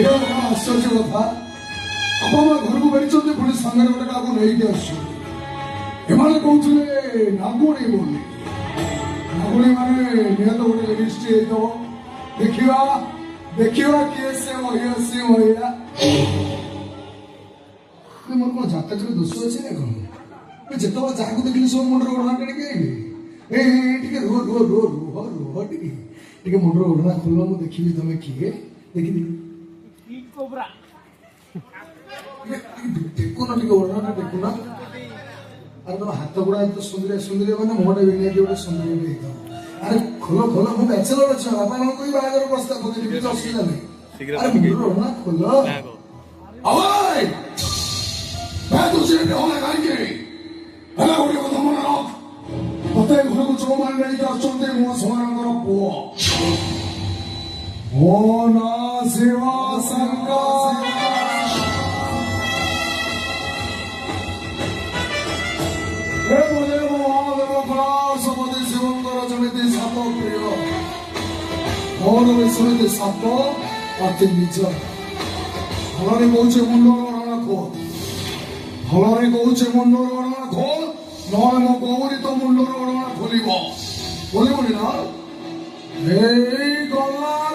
आश्चर्य कथा आप घर को बेरी पुणी सामने गोटे क्या नहीं आस कहते नागुणी बोली नागुणी माने निहत गोटे लिस्ट देखा देखा किए से महिला मोर कौन जातक दोष अच्छे ना कौन जिते जहाँ देखिए सब मुंडर ओढ़ना टे रुह रुह रुह रुह रुह टे मुंडर ओढ़ना खोल मुझे देखी तुम किए देखी टेकुना टे ओढ़ना टेकुना अरे तुम हाथ गुड़ा तो सुंदर सुंदर मैंने मुहटा भी गोटे सुंदर अरे खोल खोल मुझे बैचलर अच्छा बापा कोई बाहर प्रस्ताव पकड़ असुविधा नहीं अरे मुंडर ओढ़ना खोल मत घर को जो मैंने नहीं आसते मो समानर पुओ मो ना शिवा शंकर हे बोले महादेव पराशपति शिवंकर जमिति साप प्रिय मोर विश्वमिति साप अति निज फल कौचे मुंडर खोल फल कौचे मुंडर खोल ना मो गौरी तो मुंडर खोल बोली ना गला